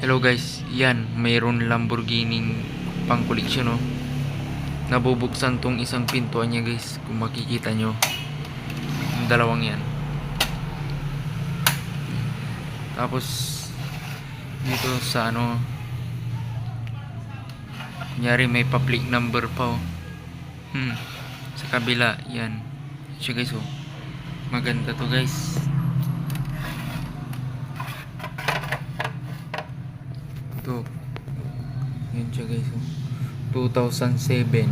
Hello guys, yan, mayroon Lamborghini pang koleksyon, no. Nabubuksan tong isang pintuan niya guys, kung makikita nyo. Yung dalawang yan. Tapos, dito sa ano, kunyari may public number pa, oh. Sa kabila, yan. Siya guys, oh. Maganda to guys. Ito. Yan siya guys, oh. 2007.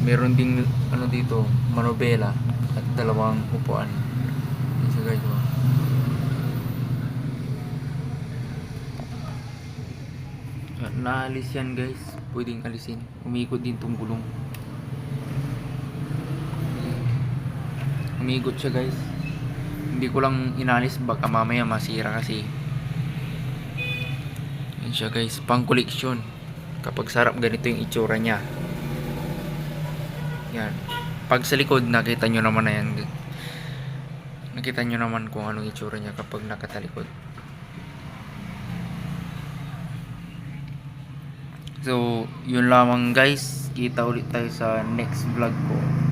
Meron ding ano dito, manobela at dalawang upuan. Yan siya guys, oh. Naalis yan guys, pwedeng alisin. Umikot din tong gulong. Umikot siya guys. Hindi ko lang inalis, baka mamaya masira kasi. Yan siya guys, pang koleksyon. Kapag sarap ganito yung itsura niya. Yan. Pag sa likod, nakita nyo naman na yan. Nakita nyo naman kung anong itsura niya kapag nakatalikod. So, yun lamang guys. Kita ulit tayo sa next vlog ko.